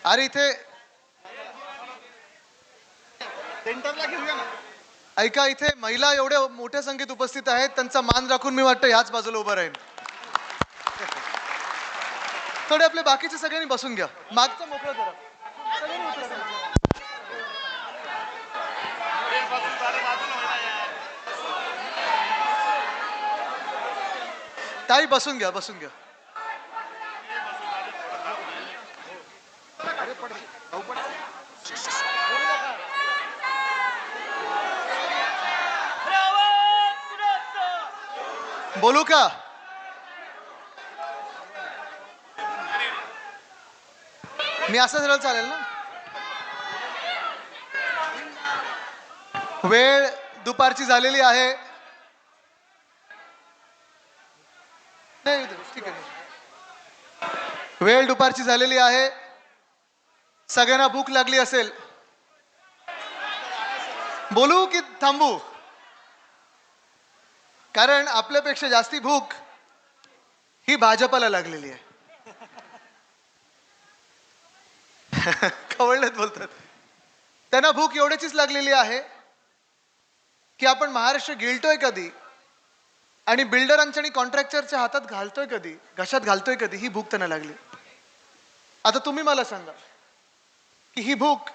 अरे इथे सेंटरला घेऊया ना. ऐका, इथे महिला एवढ्या मोठ्या संख्येत उपस्थित आहेत, त्यांचा मान राखून मी वाटतं याच बाजूला उभं राहीन. थोडे आपले बाकीचे सगळ्यांनी बसून घ्या, मागचं मोकळं करा. सगळ्यांनी उतरा. ताई बसून घ्या, बसून घ्या. बोलू का? मी असं सरळ चालेल ना? वेळ दुपारची झालेली आहे. नाही ठीक आहे. वेळ दुपारची झालेली आहे. सगळ्यांना भूक लागली असेल. बोलू की थांबू? कारण आपल्यापेक्षा जास्ती भूक ही भाजपाला लागलेली आहे. खवळलेत बोलतात. त्यांना भूक एवढ्याचीच लागलेली आहे की आपण महाराष्ट्र गिळतोय कधी आणि बिल्डरांच्या आणि कॉन्ट्रॅक्टरच्या हातात घालतोय कधी, घशात घालतोय कधी, ही भूक त्यांना लागली. आता तुम्ही मला सांगा की ही भूक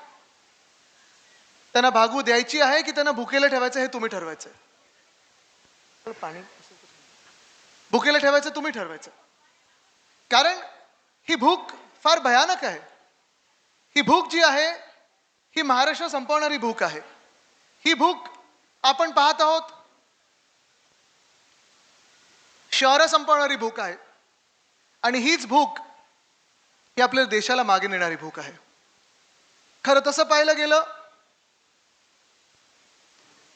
त्यांना भागू द्यायची आहे की त्यांना भुकेला ठेवायचं, हे तुम्ही ठरवायचं. पाणी भुकेला ठेवायचं तुम्ही ठरवायचं. कारण ही भूक फार भयानक आहे. ही भूक जी आहे ही महाराष्ट्र संपवणारी भूक आहे. ही भूक आपण पाहत आहोत शहरं संपवणारी भूक आहे. आणि हीच भूक ही आपल्या देशाला मागे नेणारी भूक आहे. खरं तसं पाहायला गेलं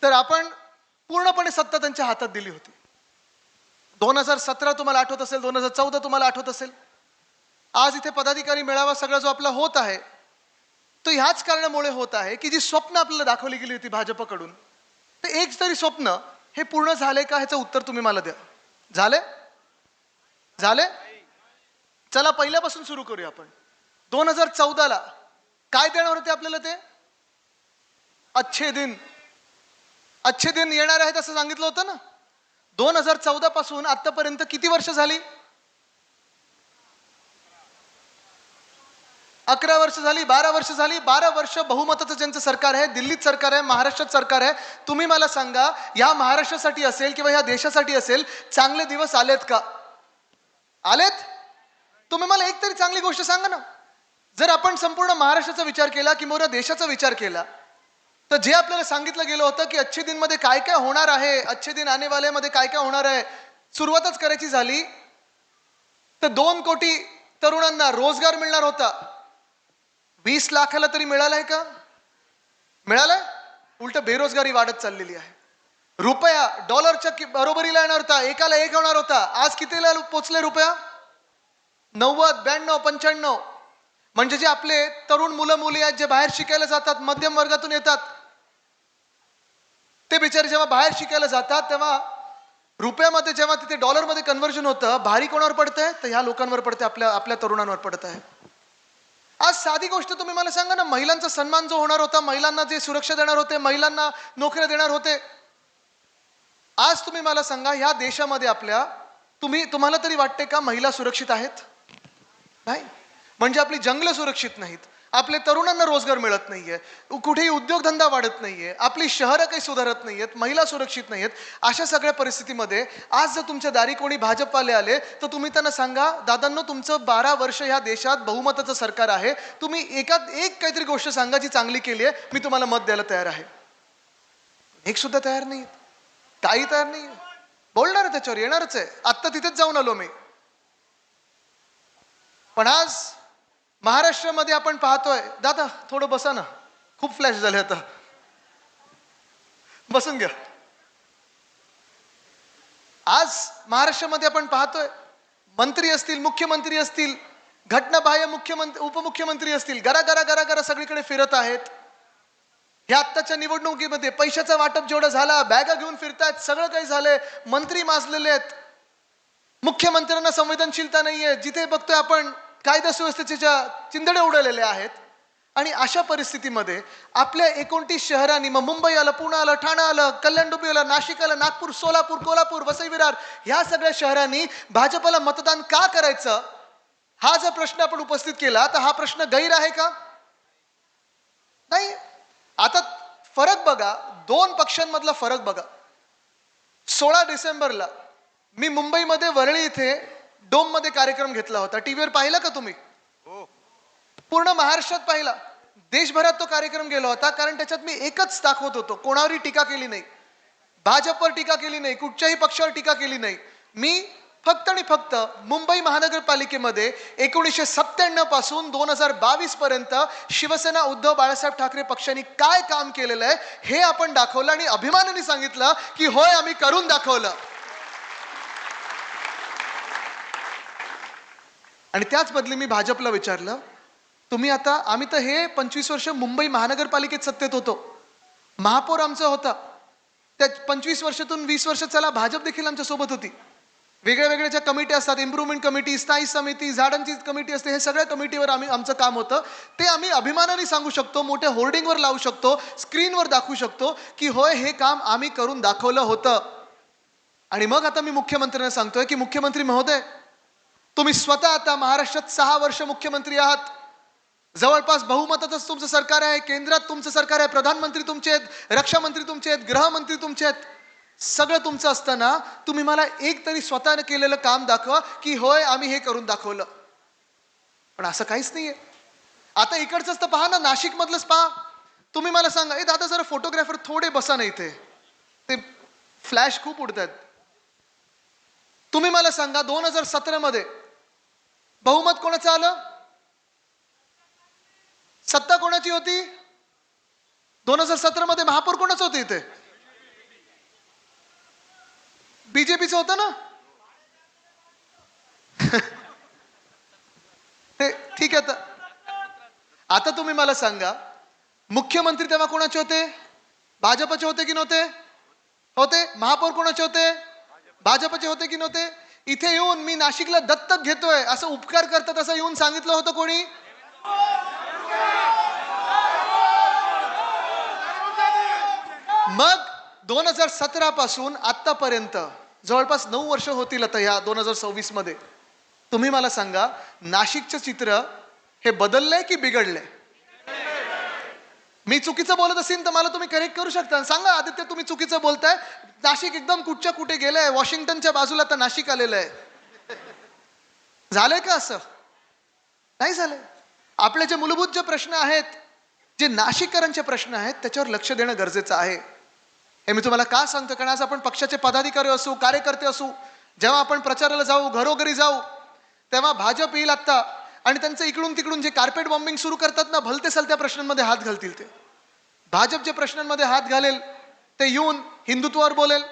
तर आपण पूर्णपणे सत्ता त्यांच्या हातात दिली होती. 2017 तुम्हाला आठवत असेल, 2014 तुम्हाला आठवत असेल. आज इथे पदाधिकारी मेळावा सगळा जो आपला होत आहे तो ह्याच कारणामुळे होत आहे की जी स्वप्न आपल्याला दाखवली गेली होती भाजपकडून, ते एक तरी स्वप्न हे पूर्ण झाले का, ह्याचं उत्तर तुम्ही मला द्या. झाले? झाले? चला पहिल्यापासून सुरू करूया आपण. 2014ला काय देणार होते आपल्याला ते? अच्छे दिन. अच्छे दिन येणार आहेत असं सांगितलं होतं ना. 2014 पासून आतापर्यंत किती वर्ष झाली? 11 वर्ष झाली, 12 वर्ष झाली. 12 वर्ष बहुमताचं ज्यांचं सरकार आहे, दिल्लीत सरकार आहे, महाराष्ट्रात सरकार आहे. तुम्ही मला सांगा, या महाराष्ट्रासाठी असेल किंवा या देशासाठी असेल, चांगले दिवस आलेत का? आलेत? तुम्ही मला एक तरी चांगली गोष्ट सांगा ना. जर आपण संपूर्ण महाराष्ट्राचा विचार केला किंवा देशाचा विचार केला तर जे आपल्याला सांगितलं गेलं होतं की अच्छे दिन मध्ये काय काय होणार आहे, अच्छे दिन आने वाले मध्ये काय काय होणार आहे, सुरुवातच करायची झाली तर 2 कोटी तरुणांना रोजगार मिळणार होता. 20 लाखाला तरी मिळालाय का? मिळालाय? उलट बेरोजगारी वाढत चाललेली आहे. रुपया डॉलरच्या बरोबरीला येणार होता, एकाला 1 होणार होता. आज कितीला पोचले रुपया? 90, 92, 95. म्हणजे जे आपले तरुण मुलं मुली आहेत जे बाहेर शिकायला जातात, मध्यम वर्गातून येतात, ते बिचारे जेव्हा बाहेर शिकायला जातात तेव्हा रुपयामध्ये जेव्हा तिथे डॉलरमध्ये कन्व्हर्जन होतं, भारी कोणावर पडतंय? तर ह्या लोकांवर पडते, आपल्या तरुणांवर पडत आहे. आज साधी गोष्ट तुम्ही मला सांगा ना, महिलांचा सन्मान जो होणार होता, महिलांना जे सुरक्षा देणार होते, महिलांना नोकऱ्या देणार होते, आज तुम्ही मला सांगा ह्या देशामध्ये आपल्या तुम्हाला तरी वाटते का महिला सुरक्षित आहेत? नाही. म्हणजे आपली जंगलं सुरक्षित नाहीत, आपले तरुणांना रोजगार मिळत नाहीये, कुठेही उद्योगधंदा वाढत नाहीये, आपली शहरं काही सुधारत नाहीयेत, महिला सुरक्षित नाहीयेत. अशा सगळ्या परिस्थितीमध्ये आज जर तुमच्या दारी कोणी भाजपवाले आले तर तुम्ही त्यांना सांगा, दादांनो तुमचं 12 वर्ष ह्या देशात बहुमताचं सरकार आहे, तुम्ही एक काहीतरी गोष्ट सांगा जी चांगली केली आहे, मी तुम्हाला मत द्यायला तयार आहे. एक सुद्धा तयार नाही, काही तयार नाही. बोलणार आहे त्याच्यावर, येणारच आहे. आत्ता तिथेच जाऊन आलो मी. पण आज महाराष्ट्रामध्ये आपण पाहतोय, दादा थोडं बसा ना, खूप फ्लॅश झाले आता, बसून घ्या. आज महाराष्ट्रामध्ये आपण पाहतोय मंत्री असतील, मुख्यमंत्री असतील, घटनाबाह्य मुख्यमंत्री उपमुख्यमंत्री असतील, घरा सगळीकडे फिरत आहेत. ह्या आत्ताच्या निवडणुकीमध्ये पैशाचं वाटप जेवढं झाला, बॅगा घेऊन फिरतायत, सगळं काही झालंय, मंत्री माजलेले आहेत, मुख्यमंत्र्यांना संवेदनशीलता नाहीये. जिथे बघतोय आपण कायदा सुव्यवस्थेच्या चिंधडे उडवलेले आहेत. आणि अशा परिस्थितीमध्ये आपल्या 29 शहरांनी, मग मुंबई आलं, पुणे आलं, ठाणे आलं, कल्याण डोंबिवली आलं, नाशिक आलं, नागपूर, सोलापूर, कोल्हापूर, वसई विरार, ह्या सगळ्या शहरांनी भाजपला मतदान का करायचं, हा जर प्रश्न आपण उपस्थित केला तर हा प्रश्न गैर आहे का? नाही. आता फरक बघा, दोन पक्षांमधला फरक बघा. 16 डिसेंबरला मी मुंबईमध्ये वरळी इथे डोममध्ये कार्यक्रम घेतला होता. टीव्हीवर पाहिला का तुम्ही? पूर्ण महाराष्ट्रात पाहिला, देशभरात तो कार्यक्रम गेला होता. कारण त्याच्यात मी एकच दाखवत होतो, कोणावरही टीका केली नाही, भाजपवर टीका केली नाही, कुठच्याही पक्षावर टीका केली नाही. मी फक्त आणि फक्त मुंबई महानगरपालिकेमध्ये 1997 पासून 2022 पर्यंत शिवसेना उद्धव बाळासाहेब ठाकरे पक्षांनी काय काम केलेलं आहे हे आपण दाखवलं आणि अभिमानाने सांगितलं की होय, आम्ही करून दाखवलं. आणि त्याच बदली मी भाजपला विचारलं, तुम्ही आता, आम्ही तर हे 25 वर्ष मुंबई महानगरपालिकेत सत्तेत होतो, महापौर आमचा होता, त्या 25 वर्षातून 20 वर्ष चला भाजप देखील आमच्या सोबत होती. वेगळ्या वेगळ्या ज्या कमिटी असतात, इम्प्रुव्हमेंट कमिटी, स्थायी समिती, झाडांची कमिटी असते, हे सगळ्या कमिटीवर आमचं काम होतं. ते आम्ही अभिमानाने सांगू शकतो, मोठ्या होर्डिंगवर लावू शकतो, स्क्रीनवर दाखवू शकतो की होय, हे काम आम्ही करून दाखवलं होतं. आणि मग आता मी मुख्यमंत्र्यांना सांगतोय की मुख्यमंत्री महोदय, तुम्ही स्वतः आता महाराष्ट्रात 6 वर्ष मुख्यमंत्री आहात, जवळपास बहुमतातच तुमचं सरकार आहे, केंद्रात तुमचं सरकार आहे, प्रधानमंत्री तुमचे आहेत, रक्षा मंत्री तुमचे आहेत, गृहमंत्री तुमचे आहेत, सगळं तुमचं असताना तुम्ही मला एक तरी स्वतःने केलेलं काम दाखवा की होय, आम्ही हे करून दाखवलं. पण असं काहीच नाहीये. आता इकडचंच तर पहा ना, नाशिक मधलंच पहा. तुम्ही मला सांगा, ए दादा जरा फोटोग्राफर थोडे बसा ना इथे, ते फ्लॅश खूप उडतात. तुम्ही मला सांगा, 2017 मध्ये बहुमत कोणाचं आलं? सत्ता कोणाची होती? 2017 मध्ये महापौर कोणाचं होतं इथे? बीजेपीचं होतं ना. ठीक आहे. आता तुम्ही मला सांगा, मुख्यमंत्री तेव्हा कोणाचे होते? भाजपचे होते की नव्हते? होते. महापौर कोणाचे होते? भाजपचे होते की नव्हते? इथे येऊन मी नाशिकला दत्तक घेतोय असं उपकार करतात असं येऊन सांगितलं होतं कोणी? मग 2017 पासून आतापर्यंत जवळपास 9 वर्ष होतील आता ह्या 2026 मध्ये. तुम्ही मला सांगा, नाशिकचं चित्र हे बदललंय की बिघडलंय? मी चुकीचं बोलत असेल तर मला तुम्ही करेक्ट करू शकता. सांगा आदित्य, तुम्ही चुकीचं बोलताय. नाशिक एकदम कुठच्या कुठे गेलंय, वॉशिंग्टनच्या बाजूला तर नाशिक आलेलं आहे. झालंय का असं? नाही झालंय. आपले जे मूलभूत जे प्रश्न आहेत, जे नाशिककरांचे प्रश्न आहेत, त्याच्यावर लक्ष देणं गरजेचं आहे. हे मी तुम्हाला का सांगतो? कारण आज आपण पक्षाचे पदाधिकारी असू, कार्यकर्ते असू, जेव्हा आपण प्रचाराला जाऊ, घरोघरी जाऊ, तेव्हा भाजप येईल आता आणि त्यांचं इकडून तिकडून जे कार्पेट बॉम्बिंग सुरू करतात ना, भलते सलत्या प्रश्नांमध्ये हात घालतील. ते भाजप जे प्रश्नांमध्ये हात घालेल ते येऊन हिंदुत्वावर बोलेल,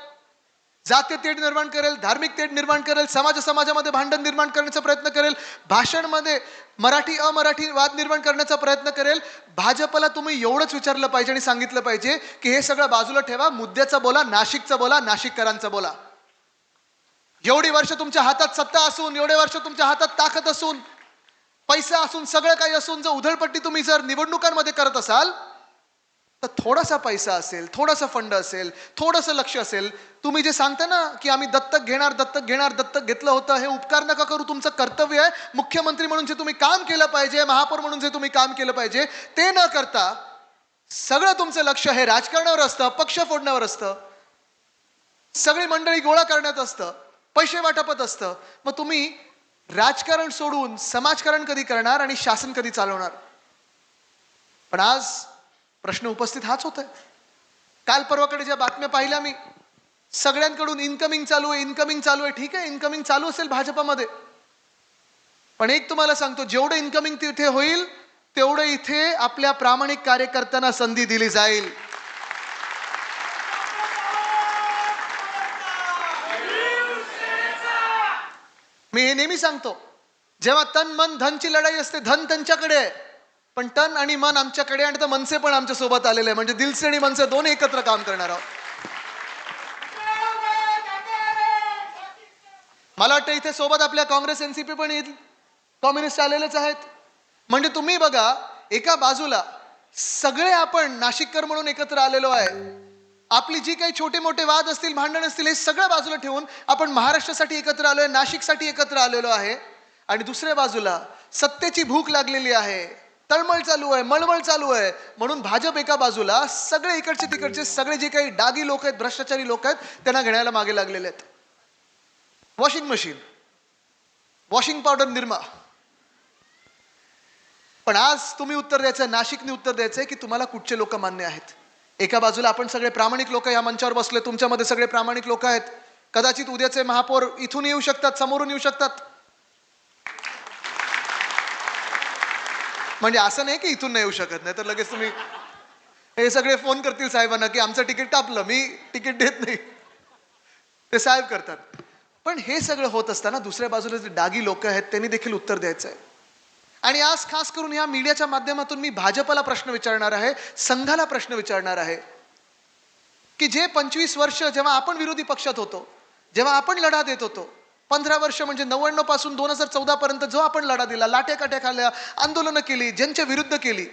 जातीय तेढ निर्माण करेल, धार्मिक तेढ निर्माण करेल, समाजामध्ये भांडण निर्माण करण्याचा प्रयत्न करेल, भाषणमध्ये मराठी अमराठी वाद निर्माण करण्याचा प्रयत्न करेल. भाजपला तुम्ही एवढंच विचारलं पाहिजे आणि सांगितलं पाहिजे की हे सगळं बाजूला ठेवा, मुद्द्याचं बोला, नाशिकचं बोला, नाशिककरांचं बोला. एवढी वर्ष तुमच्या हातात सत्ता असून, एवढे वर्ष तुमच्या हातात ताकद असून, पैसा असून, सगळं काही असून जर उधळपट्टी तुम्ही जर निवडणुकांमध्ये करत असाल तर थोडासा पैसा असेल, थोडासा फंड असेल, थोडंसं लक्ष असेल. तुम्ही जे सांगता ना की आम्ही दत्तक घेणार, दत्तक घेतलं होतं, हे उपकार नका करू. तुमचं कर्तव्य आहे, मुख्यमंत्री म्हणून जे तुम्ही काम केलं पाहिजे, महापौर म्हणून जे तुम्ही काम केलं पाहिजे ते न करता सगळं तुमचं लक्ष हे राजकारणावर असतं, पक्ष फोडण्यावर असतं, सगळी मंडळी गोळा करण्यात असतं, पैसे वाटपत असतं. मग तुम्ही राजकारण सोडून समाजकारण कधी करणार आणि शासन कधी चालवणार? पण आज प्रश्न उपस्थित हाच होत आहे. काल परवाकडे ज्या बातम्या पाहिल्या मी, सगळ्यांकडून इन्कमिंग चालू आहे. ठीक आहे, इन्कमिंग चालू असेल भाजपामध्ये, पण एक तुम्हाला सांगतो, जेवढं इन्कमिंग तिथे होईल तेवढं इथे आपल्या प्रामाणिक कार्यकर्त्यांना संधी दिली जाईल. मी हे नेहमी सांगतो, जेव्हा तन मन धनची लढाई असते, धन त्यांच्याकडे आहे पण तन आणि मन आमच्याकडे, आणि तर मनसे पण आमच्या सोबत आलेले आहे. म्हणजे दिलसे आणि मनसे दोन्ही एकत्र काम करणार आहोत. मला वाटतं इथे सोबत आपल्या काँग्रेस एनसीपी पण येईल. कम्युनिस्ट आलेलेच आहेत. म्हणजे तुम्ही बघा, एका बाजूला सगळे आपण नाशिककर म्हणून एकत्र आलेलो आहे. आपली जी काही छोटे मोठे वाद असतील, भांडण असतील, हे सगळं बाजूला ठेवून आपण महाराष्ट्रासाठी एकत्र आलोय, नाशिकसाठी एकत्र आलेलो आहे. आणि दुसऱ्या बाजूला सत्तेची भूक लागलेली आहे, तळमळ चालू आहे, मळमळ चालू आहे, म्हणून भाजप एका बाजूला, सगळे इकडचे तिकडचे सगळे जे काही डागी लोक आहेत, भ्रष्टाचारी लोक आहेत, त्यांना घेण्याला मागे लागलेले आहेत. Washing machine, washing powder Nirma. पण आज तुम्ही उत्तर द्यायचं, नाशिकने उत्तर द्यायचंय की तुम्हाला कुठचे लोक मान्य आहेत. एका बाजूला आपण सगळे प्रामाणिक लोक या मंचावर बसले, तुमच्यामध्ये सगळे प्रामाणिक लोक आहेत. कदाचित उद्याचे महापौर इथून येऊ शकतात, समोरून येऊ शकतात. म्हणजे असं नाही की इथून नाही येऊ शकत, नाही तर लगेच तुम्ही हे सगळे फोन करतील साहेबांना की आमचं तिकीट टापलं, मी तिकीट देत नाही, ते साहेब करतात. पण हे सगळं होत असताना दुसऱ्या बाजूला जे डागी लोक आहेत त्यांनी देखील उत्तर द्यायचं आहे. आणि आज खास करून या मीडियाच्या माध्यमातून मी भाजपला प्रश्न विचारणार आहे, संघाला प्रश्न विचारणार आहे की जे 25 वर्ष जेव्हा आपण विरोधी पक्षात होतो, जेव्हा आपण लढा देत होतो, 15 वर्ष म्हणजे 99 पासून 2014 पर्यंत जो आपण लढा दिला, लाट्या काट्या खाल्ल्या, आंदोलनं केली, ज्यांच्या विरुद्ध केली,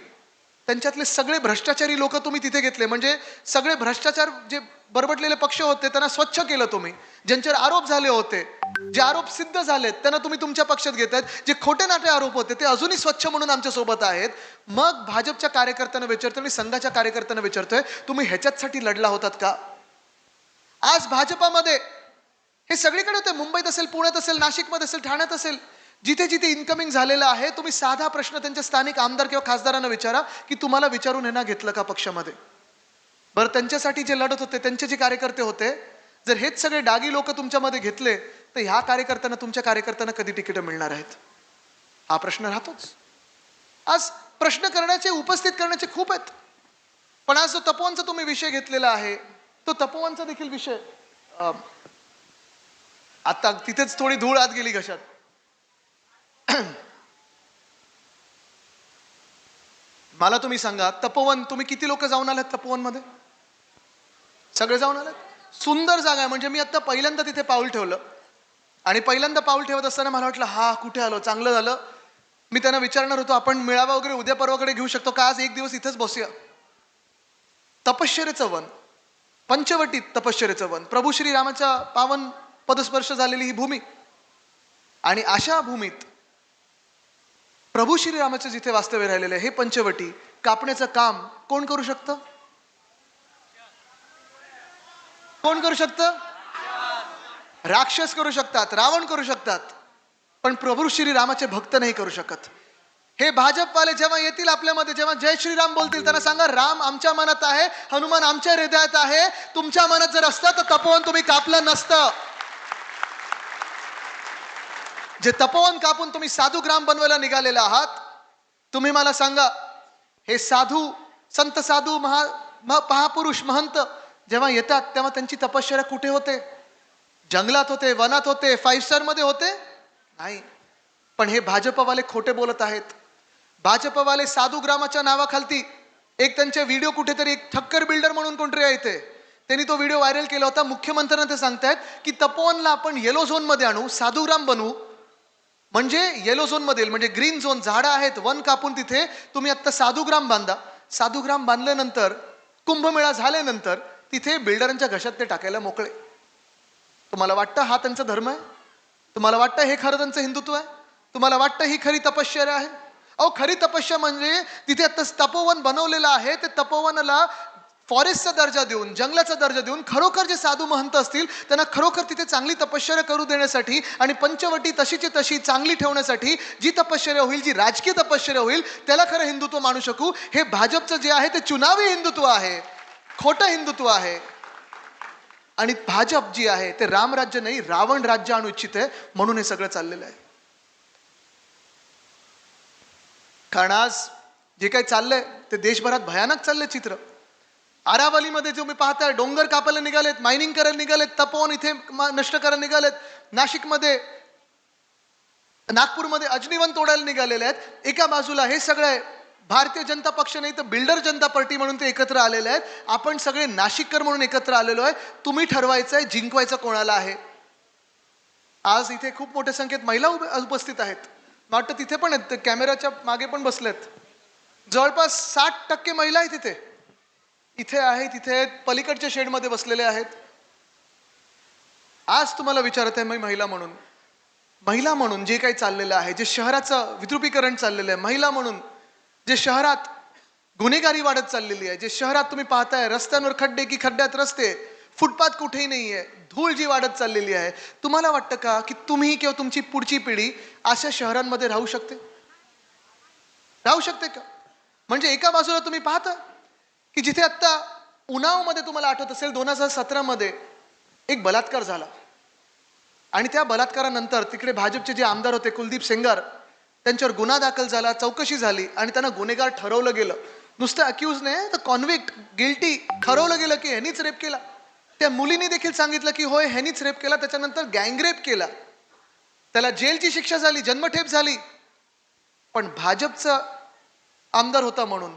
त्यांच्यातले सगळे भ्रष्टाचारी लोक तुम्ही तिथे घेतले. म्हणजे सगळे भ्रष्टाचार जे बरबटलेले पक्ष होते त्यांना स्वच्छ केलं तुम्ही. ज्यांच्यावर आरोप झाले होते, जे आरोप सिद्ध झालेत त्यांना तुम्ही तुमच्या पक्षात घेतायत. जे खोटे नाटे आरोप होते ते अजूनही स्वच्छ म्हणून आमच्या सोबत आहेत. मग भाजपच्या कार्यकर्त्यांना विचारतोय आणि संघाच्या कार्यकर्त्यांना विचारतोय, तुम्ही ह्याच्यासाठी लढला होतात का? आज भाजपामध्ये हे सगळीकडे होते, मुंबईत असेल, पुण्यात असेल, नाशिकमध्ये असेल, ठाण्यात असेल, जिथे जिथे इन्कमिंग झालेलं आहे, तुम्ही साधा प्रश्न त्यांच्या स्थानिक आमदार किंवा खासदारांना विचारा की तुम्हाला विचारून यांना घेतलं का पक्षामध्ये. बरं, त्यांच्यासाठी जे लढत होते, त्यांचे जे कार्यकर्ते होते, जर हेच सगळे डागी लोक तुमच्यामध्ये घेतले तर ह्या कार्यकर्त्यांना, तुमच्या कार्यकर्त्यांना कधी तिकीट मिळणार आहेत? हा प्रश्न राहतोच. आज प्रश्न करण्याचे, उपस्थित करण्याचे खूप आहेत. पण आज जो तपोवनचा तुम्ही विषय घेतलेला आहे, तो तपोवनचा देखील विषय, आता तिथेच थोडी धूळ आत गेली घशात. मला तुम्ही सांगा, तपोवन तुम्ही किती लोक जाऊन आलात तपोवनमध्ये? सगळे जाऊन आलात? सुंदर जागा आहे. म्हणजे मी आता पहिल्यांदा तिथे पाऊल ठेवलं आणि पहिल्यांदा पाऊल ठेवत असताना मला वाटलं, हा कुठे आलो, चांगलं झालं. मी त्यांना विचारणार होतो, आपण मेळावा वगैरे उद्या परवाकडे घेऊ शकतो का, आज एक दिवस इथेच बसूया. तपश्चर्याचं वन, पंचवटीत तपश्चर्याचं वन, प्रभू श्रीरामाच्या पावन पदस्पर्श झालेली ही भूमी. आणि अशा भूमीत प्रभू श्रीरामाचे जिथे वास्तव्य राहिलेले हे पंचवटी कापण्याचं काम कोण करू शकतं? कोण करू शकतं? राक्षस करू शकतात, रावण करू शकतात, पण प्रभू श्रीरामाचे भक्त नाही करू शकत. हे भाजपवाले जेव्हा येतील आपल्यामध्ये, जेव्हा जय श्रीराम बोलतील, त्यांना सांगा, राम आमच्या मनात आहे, हनुमान आमच्या हृदयात आहे. तुमच्या मनात जर असतं तर तपोवन तुम्ही कापलं नसतं. जे तपोवन कापून तुम्ही साधू ग्राम बनवायला निघालेला आहात, तुम्ही मला सांगा, हे साधू, संत साधू, महापुरुष, महंत जेव्हा येतात तेव्हा त्यांची तपश्चर्या कुठे होते? जंगलात होते, वनात होते, 5 स्टार मध्ये होते? नाही. पण हे भाजपवाले खोटे बोलत आहेत. भाजपवाले साधू ग्रामाच्या नावाखालती एक त्यांचे व्हिडिओ कुठेतरी, एक ठक्कर बिल्डर म्हणून कोणतरी आहे ते, त्यांनी तो व्हिडिओ व्हायरल केला होता. मुख्यमंत्र्यांना ते सांगतायत की तपोवनला आपण येलो झोन मध्ये आणू, साधूग्राम बनवू. म्हणजे येलो झोन मध्ये, म्हणजे ग्रीन झोन, झाडं आहेत, वन कापून तिथे तुम्ही आता साधूग्राम बांधा. साधूग्राम बांधल्यानंतर, कुंभमेळा झाल्यानंतर तिथे बिल्डरांच्या घशात ते टाकायला मोकळे. तुम्हाला वाटतं हा त्यांचा धर्म आहे? तुम्हाला वाटतं हे खरं त्यांचं हिंदुत्व आहे? तुम्हाला वाटतं ही खरी तपश्चर्या आहे? अहो, खरी तपश्चर्या म्हणजे तिथे आता तपोवन बनवलेलं आहे, ते तपोवनाला फॉरेस्टचा दर्जा देऊन, जंगलाचा दर्जा देऊन, खरोखर जे साधू महंत असतील त्यांना खरोखर तिथे चांगली तपश्चर्या करू देण्यासाठी आणि पंचवटी तशीची तशी चांगली ठेवण्यासाठी जी तपश्चर्या होईल, जी राजकीय तपश्चर्या होईल, त्याला खरं हिंदुत्व मानू शकू. हे भाजपचं जे आहे ते चुनावी हिंदुत्व आहे, खोटं हिंदुत्व आहे. आणि भाजप जी आहे ते रामराज्य नाही, रावण राज्य आणू इच्छित आहे, म्हणून हे सगळं चाललेलं आहे. कारण आज जे काही चाललंय ते देशभरात भयानक चाललंय चित्र. आरावलीमध्ये जो मी पाहताय, डोंगर कापायला निघालेत, मायनिंग करायला निघालेत, तपोवन इथे नष्ट करायला निघालेत, नाशिकमध्ये, नागपूरमध्ये अग्निवन तोडायला निघालेले आहेत. एका बाजूला हे सगळे भारतीय जनता पक्ष नाही तर बिल्डर जनता पार्टी म्हणून ते एकत्र आलेले आहेत. आपण सगळे नाशिककर म्हणून एकत्र आलेलो आहे. तुम्ही ठरवायचं आहे जिंकवायचं कोणाला आहे. आज इथे खूप मोठ्या संख्येत महिला उपस्थित आहेत. वाटतं तिथे पण आहेत, ते कॅमेऱ्याच्या मागे पण बसलेत. जवळपास 60% महिला आहे तिथे. इथे आहे, तिथे आहेत, पलीकडच्या शेडमध्ये बसलेले आहेत. आज तुम्हाला विचारत आहे मी महिला म्हणून जे काही चाललेलं आहे, जे शहराचं विद्रुपीकरण चाललेलं आहे, महिला म्हणून जे शहरात गुन्हेगारी वाढत चाललेली आहे, जे शहरात तुम्ही पाहताय रस्त्यांवर खड्डे की खड्ड्यात रस्ते, फुटपाथ कुठेही नाहीये, धूळ जी वाढत चाललेली आहे, तुम्हाला वाटतं का की तुम्ही किंवा तुमची पुढची पिढी अशा शहरांमध्ये राहू शकते का? म्हणजे एका बाजूला तुम्ही पाहता की जिथे आत्ता उन्हावमध्ये तुम्हाला आठवत असेल 2017 मध्ये एक बलात्कार झाला आणि त्या बलात्कारानंतर तिकडे भाजपचे जे आमदार होते कुलदीप सेंगर, त्यांच्यावर गुन्हा दाखल झाला, चौकशी झाली आणि त्यांना गुन्हेगार ठरवलं गेलं. नुसतं अक्यूज नाही तर कॉन्व्हिक्ट गिल्टी ठरवलं गेलं की ह्यानीच रेप केला. त्या मुलीने देखील सांगितलं की होय ह्यानीच रेप केला, त्याच्यानंतर गँगरेप केला, त्याला जेलची शिक्षा झाली, जन्मठेप झाली. पण भाजपचा आमदार होता म्हणून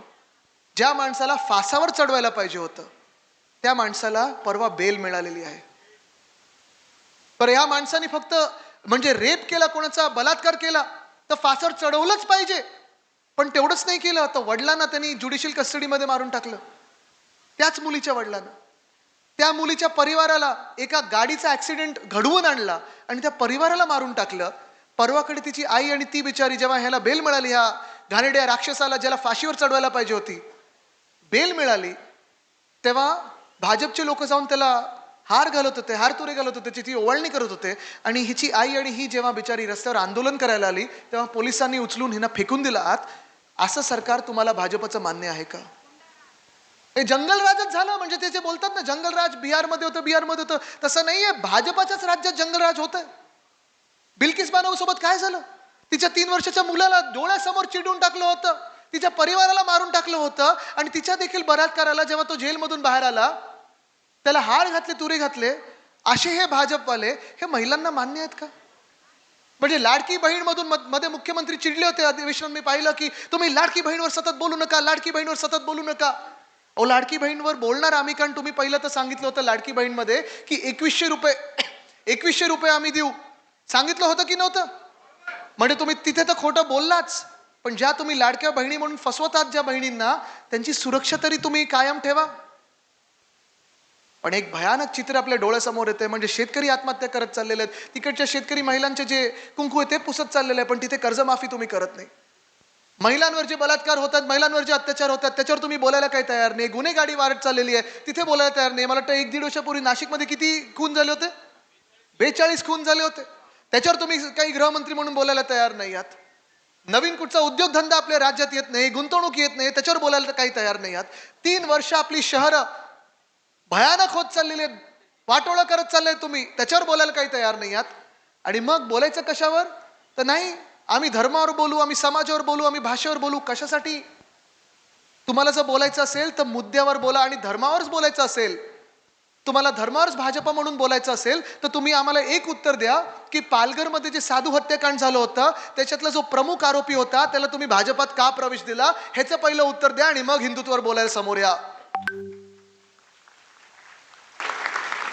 ज्या माणसाला फासावर चढवायला पाहिजे होतं त्या माणसाला परवा बेल मिळालेली आहे. पर या माणसाने फक्त म्हणजे रेप केला, कोणाचा बलात्कार केला तर फासावर चढवलंच पाहिजे, पण तेवढंच नाही केलं तर वडिलांना त्यांनी ज्युडिशियल कस्टडीमध्ये मारून टाकलं. त्याच मुलीच्या वडिलांना, त्या मुलीच्या परिवाराला एका गाडीचा ऍक्सिडेंट घडवून आणला आणि त्या परिवाराला मारून टाकलं. परवाकडे तिची आई आणि ती बिचारी जेव्हा ह्याला बेल मिळाली, ह्या घाणेरड्या राक्षसाला ज्याला फाशीवर चढवायला पाहिजे होती बेल मिळाली, तेव्हा भाजपचे लोक जाऊन त्याला हार तुरे घालत होते, तिची ओवाळणी करत होते आणि हिची आई आणि ही जेव्हा बिचारी रस्त्यावर आंदोलन करायला आली तेव्हा पोलिसांनी उचलून हिना फेकून दिला आत. असं सरकार तुम्हाला भाजपचं मान्य आहे का? हे जंगलराजच झालं. म्हणजे ते जे बोलतात ना जंगलराज बिहारमध्ये होतं, तसं नाहीये. भाजपाच्याच राज्यात जंगलराज होत आहे. बिल्किस बानो सोबत काय झालं? तिच्या 3 वर्षाच्या मुलाला डोळ्यासमोर चिडून टाकलं होतं, तिच्या परिवाराला मारून टाकलं होतं आणि तिच्या देखील बलात्काराला जेव्हा तो जेलमधून बाहेर आला त्याला हार घातले, तुरे घातले. असे हे भाजपवाले हे महिलांना मान्य आहेत का? म्हणजे लाडकी बहीण मधून मध्ये मुख्यमंत्री चिडले होते अधिवेशनात, मी पाहिलं की तुम्ही लाडकी बहीणवर सतत बोलू नका, लाडकी बहीणवर सतत बोलू नका. अहो लाडकी बहीणवर बोलणार आम्ही, कारण तुम्ही पहिलं तर सांगितलं होतं लाडकी बहीणमध्ये की 2100 रुपये आम्ही देऊ, सांगितलं होतं की नव्हतं? म्हणजे तुम्ही तिथे तर खोटं बोललाच, पण ज्या तुम्ही लाडक्या बहिणी म्हणून फसवतात ज्या बहिणींना, त्यांची सुरक्षा तरी तुम्ही कायम ठेवा. पण एक भयानक चित्र आपल्या डोळ्यासमोर येते. म्हणजे शेतकरी आत्महत्या करत चाललेले आहेत, तिकडच्या शेतकरी महिलांचे जे कुंकू आहे ते पुसत चाललेले आहे, पण तिथे कर्जमाफी तुम्ही करत नाही. महिलांवर जे बलात्कार होतात, महिलांवर जे अत्याचार होतात त्याच्यावर तुम्ही बोलायला काही तयार नाही. गुन्हेगारी वाढत चाललेली आहे, तिथे बोलायला तयार नाही. मला वाटतं 1-1.5 वर्षापूर्वी नाशिकमध्ये किती खून झाले होते? 42 खून झाले होते. त्याच्यावर तुम्ही काही गृहमंत्री म्हणून बोलायला तयार नाही आहात. नवीन कुठचा उद्योगधंदा आपल्या राज्यात येत नाही, गुंतवणूक येत नाही, त्याच्यावर बोलायला काही तयार नाही आहात. 3 वर्ष आपली शहरं भयानक होत चाललेली आहेत, वाटोळं करत चाललंय तुम्ही, त्याच्यावर बोलायला काही तयार नाही आहात. आणि मग बोलायचं कशावर? तर नाही आम्ही धर्मावर बोलू, आम्ही समाजावर बोलू, आम्ही भाषेवर बोलू. कशासाठी? तुम्हाला जर बोलायचं असेल तर मुद्द्यावर बोला. आणि धर्मावरच बोलायचं असेल, तुम्हाला धर्मावरच भाजपा म्हणून बोलायचं असेल तर तुम्ही आम्हाला एक उत्तर द्या की पालघरमध्ये जे साधू हत्याकांड झालं होतं त्याच्यातला जो प्रमुख आरोपी होता त्याला तुम्ही भाजपात का प्रवेश दिला, ह्याचं पहिलं उत्तर द्या आणि मग हिंदुत्वावर बोलायला समोर या.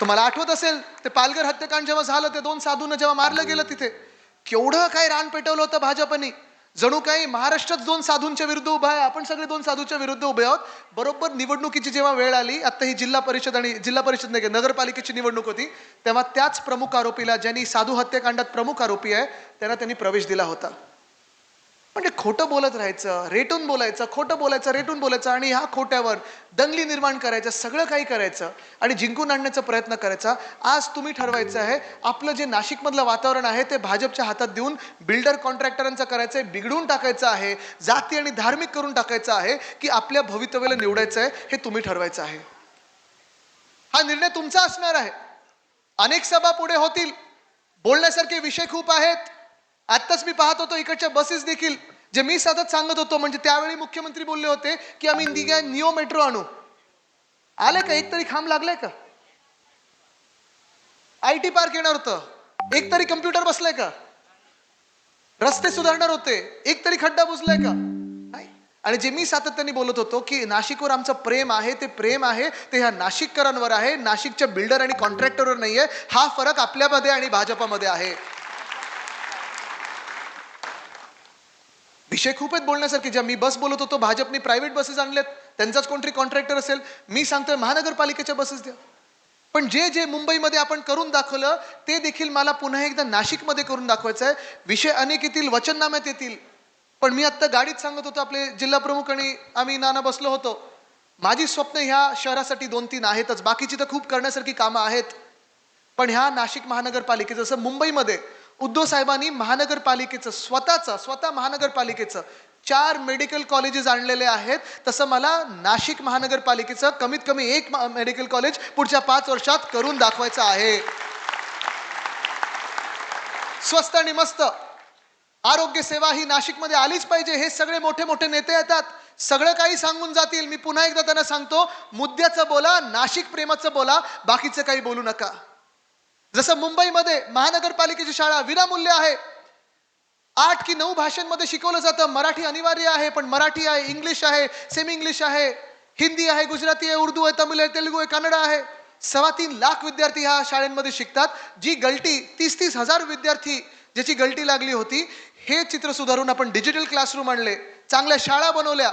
तुम्हाला आठवत असेल ते पालघर हत्याकांड जेव्हा झालं, ते 2 साधूंना जेव्हा मारलं गेलं, तिथे केवढं काय रान पेटवलं होतं भाजपने. जणू काही महाराष्ट्रात 2 साधूंच्या विरुद्ध उभा आहे, आपण सगळे 2 साधूंच्या विरुद्ध उभे आहोत. बरोबर निवडणुकीची जेव्हा वेळ आली, आता ही जिल्हा परिषद नाही, नगरपालिकेची निवडणूक होती, तेव्हा त्याच प्रमुख आरोपीला, ज्यांनी साधू हत्याकांडात प्रमुख आरोपी आहे, त्यांनी प्रवेश दिला होता. म्हणजे खोटं बोलत राहायचं, रेटून बोलायचं, खोटं बोलायचं, रेटून बोलायचं आणि ह्या खोट्यावर दंगली निर्माण करायचं, सगळं काही करायचं आणि जिंकून आणण्याचा प्रयत्न करायचा. आज तुम्ही ठरवायचं आहे, आपलं जे नाशिकमधलं वातावरण आहे ते भाजपच्या हातात देऊन बिल्डर कॉन्ट्रॅक्टरांचं करायचं आहे, बिघडून टाकायचं आहे, जाती आणि धार्मिक करून टाकायचं आहे की आपल्या भवितव्याला निवडायचं आहे, हे तुम्ही ठरवायचं आहे. हा निर्णय तुमचा असणार आहे. अनेक सभा पुढे होतील, बोलण्यासारखे विषय खूप आहेत. आत्ताच मी पाहत होतो इकडच्या बसेस देखील, जे मी सतत सांगत होतो, म्हणजे त्यावेळी मुख्यमंत्री बोलले होते की आम्ही निओ मेट्रो आणू. आले का? एक तरी खांब लागलाय का? IT पार्क येणार होतं, एक तरी कम्प्युटर बसलाय का? रस्ते सुधारणार होते, एक तरी खड्डा बुजलाय का? नाही. आणि जे मी सातत्याने बोलत होतो की नाशिकवर आमचं प्रेम आहे, ते प्रेम आहे ते ह्या नाशिककरांवर आहे, नाशिकच्या बिल्डर आणि कॉन्ट्रॅक्टरवर नाहीये. हा फरक आपल्यामध्ये आणि भाजपामध्ये आहे. विषय खूप आहेत बोलण्यासारखे. ज्या मी बस बोलत होतो, भाजपने प्रायव्हेट बसेस आणल्यात, त्यांचाच कोणतरी कॉन्ट्रॅक्टर असेल. मी सांगतोय महानगरपालिकेच्या बसेस द्या. पण जे जे मुंबईमध्ये आपण करून दाखवलं ते देखील मला पुन्हा एकदा नाशिकमध्ये करून दाखवायचं आहे. विषय अनेक येतील, वचननाम्यात येतील, पण मी आत्ता गाडीत सांगत होतो, आपले जिल्हा प्रमुख आणि आम्ही नाना बसलो होतो, माझी स्वप्न ह्या शहरासाठी 2-3 आहेतच, बाकीची तर खूप करण्यासारखी कामं आहेत. पण ह्या नाशिक महानगरपालिकेचं, जसं मुंबईमध्ये उद्धव साहेबांनी महानगरपालिकेचं स्वतः महानगरपालिकेचं 4 मेडिकल कॉलेजेस आणलेले आहेत, तसं मला नाशिक महानगरपालिकेचं कमीत कमी 1 मेडिकल कॉलेज पुढच्या 5 वर्षात करून दाखवायचं आहे. स्वस्त आणि मस्त आरोग्य सेवा ही नाशिकमध्ये आलीच पाहिजे. हे सगळे मोठे मोठे नेते येतात, सगळं काही सांगून जातील. मी पुन्हा एकदा त्यांना सांगतो, मुद्द्याचं बोला, नाशिक प्रेमाचं बोला, बाकीचं काही बोलू नका. जसं मुंबईमध्ये महानगरपालिकेची शाळा विनामूल्य आहे, 8 की 9 भाषांमध्ये शिकवलं जातं. मराठी अनिवार्य आहे, पण मराठी आहे, इंग्लिश आहे, सेमी इंग्लिश आहे, हिंदी आहे, गुजराती आहे, उर्दू आहे, तमिळ आहे, तेलुगू आहे, कन्नड आहे. 3.25 लाख विद्यार्थी ह्या शाळेमध्ये शिकतात. जी गलटी 30-30 हजार विद्यार्थी ज्याची गलटी लागली होती, हे चित्र सुधारून आपण डिजिटल क्लासरूम आणले, चांगल्या शाळा बनवल्या,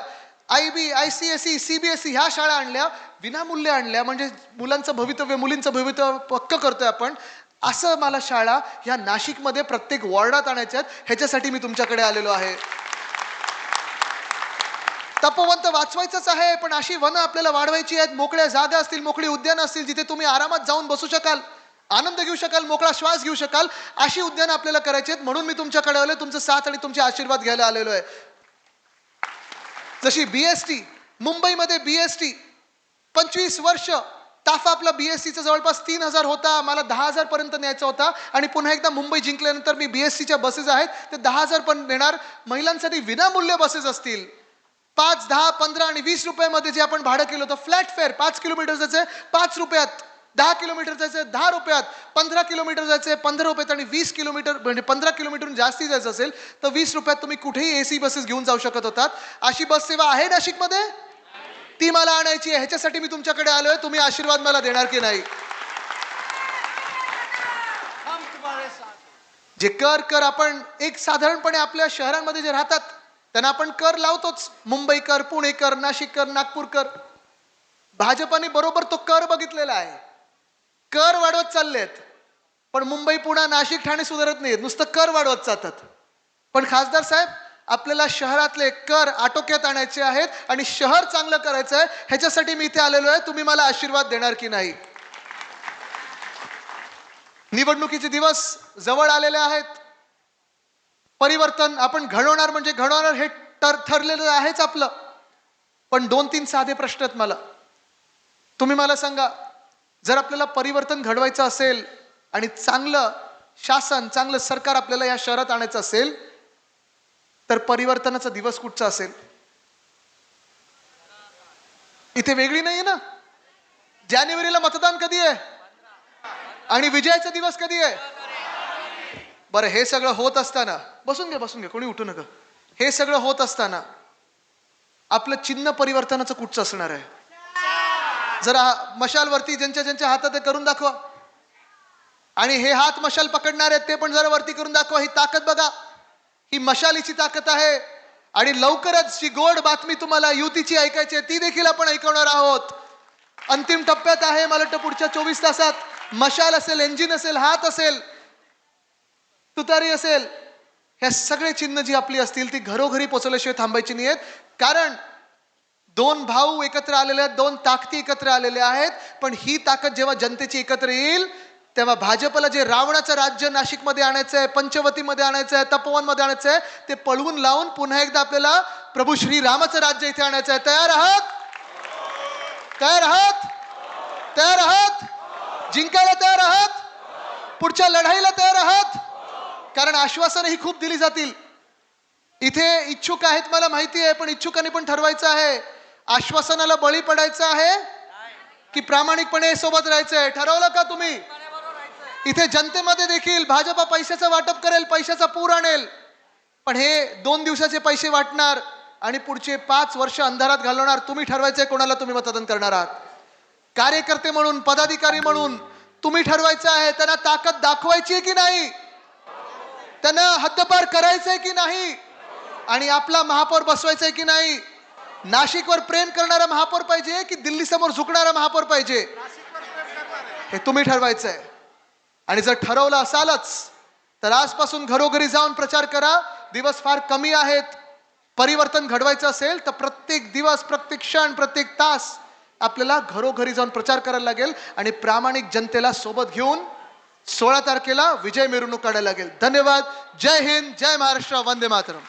IB, ICSE, CBSE ह्या शाळा आणल्या, विनामूल्य आणल्या. म्हणजे मुलांचं भवितव्य, मुलींचं भवितव्य पक्क करतोय आपण. असं मला शाळा ह्या नाशिकमध्ये प्रत्येक वॉर्डात आणायच्या आहेत. ह्याच्यासाठी मी तुमच्याकडे आलेलो आहे. तपोवन तर वाचवायचंच आहे, पण अशी वनं आपल्याला वाढवायची आहेत. मोकळ्या जागा असतील, मोकळी उद्यानं असतील, जिथे तुम्ही आरामात जाऊन बसू शकाल, आनंद घेऊ शकाल, मोकळा श्वास घेऊ शकाल, अशी उद्यानं आपल्याला करायची आहेत. म्हणून मी तुमच्याकडे आलोय, तुमचं साथ आणि तुमचे आशीर्वाद घ्यायला आलेलो आहे. जशी BST, मुंबईमध्ये BST 25 वर्ष ताफा आपला BSCचा जवळपास 3,000 होता, मला 10,000 पर्यंत न्यायचा होता. आणि पुन्हा एकदा मुंबई जिंकल्यानंतर मी BSCच्या बसेस आहेत ते 10,000 पण देणार. महिलांसाठी विनामूल्य बसेस असतील. 5, 10, 15 आणि 20 रुपयामध्ये जे आपण भाडं केलं होतं, फ्लॅट फेअर, 5 किलोमीटर जायचं 5 रुपयात, 10 किलोमीटर जायचं 10 रुपयात, 15 किलोमीटर जायचं 15 रुपयात, आणि 20 किलोमीटर म्हणजे 15 किलोमीटरहून जास्ती जायचं असेल तर 20 रुपयात तुम्ही कुठेही AC बसेस घेऊन जाऊ शकत होतात. अशी बस सेवा आहे नाशिकमध्ये, ती मला आणायची आहे. ह्याच्यासाठी मी तुमच्याकडे आलोय. तुम्ही आशीर्वाद मला देणार की नाही? जे कर आपण एक साधारणपणे आपल्या शहरांमध्ये जे राहतात त्यांना आपण कर लावतोच. मुंबईकर, पुणेकर, नाशिककर, नागपूरकर. भाजपाने बरोबर तो कर बघितलेला आहे. कर वाढवत चाललेत, पण मुंबई, पुणे, नाशिक, ठाणे सुधारत नाहीत, नुसतं कर वाढवत जातात. पण खासदार साहेब, आपल्याला शहरातले कर आटोक्यात आणायचे आहेत आणि शहर चांगलं करायचं आहे. ह्याच्यासाठी मी इथे आलेलो आहे. तुम्ही मला आशीर्वाद देणार की नाही? निवडणुकीचे दिवस जवळ आलेले आहेत. परिवर्तन आपण घडवणार म्हणजे घडवणार, हे ठरलेलं आहेच आपलं. पण 2-3 साधे प्रश्न आहेत मला. तुम्ही मला सांगा, जर आपल्याला परिवर्तन घडवायचं असेल आणि चांगलं शासन, चांगलं सरकार आपल्याला या शहरात आणायचं असेल, तर परिवर्तनाचा दिवस कुठचा असेल? इथे वेगळी नाहीये ना. जानेवारीला मतदान कधी आहे आणि विजयाचा दिवस कधी आहे? बरं, हे सगळं होत असताना, बसून घ्या, कोणी उठू नका. हे सगळं होत असताना आपलं चिन्ह परिवर्तनाचं कुठचं असणार आहे? जरा मशालवरती ज्यांच्या हातात आहे करून दाखवा. आणि हे हात मशाल पकडणार आहेत ते पण जरा वरती करून दाखवा. ही ताकद बघा, ही मशालीची ताकद आहे. आणि लवकरच जी गोड बातमी तुम्हाला युतीची ऐकायची आहे ती देखील आपण ऐकवणार आहोत. अंतिम टप्प्यात आहे. मला वाटतं पुढच्या 24 तासात मशाल असेल, इंजिन असेल, हात असेल, तुतारी असेल, ह्या सगळे चिन्ह जी आपली असतील ती घरोघरी पोचवल्याशिवाय थांबायची नाहीयेत. कारण 2 भाऊ एकत्र आलेले आहेत, 2 ताकदी एकत्र आलेल्या आहेत. पण ही ताकद जेव्हा जनतेची एकत्र येईल तेव्हा भाजपला जे रावणाचं राज्य नाशिकमध्ये आणायचं आहे, पंचवटीमध्ये आणायचं आहे, तपोवनमध्ये आणायचं आहे, ते पळवून लावून पुन्हा एकदा आपल्याला प्रभू श्रीरामाचं राज्य इथे आणायचं आहे. तयार आहात? तयार आहात? तयार आहात? जिंकायला तयार आहात? पुढच्या लढाईला तयार आहात? कारण आश्वासनं ही खूप दिली जातील. इथे इच्छुक आहेत मला माहिती आहे, पण इच्छुकांनी पण ठरवायचं आहे, आश्वासनाला बळी पडायचं आहे की प्रामाणिकपणे सोबत राहायचं आहे. ठरवलं का तुम्ही? इथे जनतेमध्ये देखील भाजपा पैशाचं वाटप करेल, पैशाचा पूर आणेल, पण हे 2 दिवसाचे पैसे वाटणार आणि पुढचे 5 वर्ष अंधारात घालवणार. तुम्ही ठरवायचंय कोणाला तुम्ही मतदान करणार आहात. कार्यकर्ते म्हणून, पदाधिकारी म्हणून तुम्ही ठरवायचं आहे. त्यांना ताकद दाखवायची आहे की नाही? त्यांना हद्दपार करायचंय की नाही? आणि आपला महापौर बसवायचा आहे की नाही? नाशिकवर प्रेम करणारा महापौर पाहिजे की दिल्ली समोर झुकणारा महापौर पाहिजे? हे तुम्ही ठरवायचं आहे. आणि जर ठरवलं असालच तर आजपासून घरोघरी जाऊन प्रचार करा. दिवस फार कमी आहेत. परिवर्तन घडवायचं असेल तर प्रत्येक दिवस, प्रत्येक क्षण, प्रत्येक तास आपल्याला घरोघरी जाऊन प्रचार करायला लागेल आणि प्रामाणिक जनतेला सोबत घेऊन 16 तारखेला विजय मिरवणूक काढायला लागेल. धन्यवाद. जय हिंद, जय महाराष्ट्र, वंदे मातरम.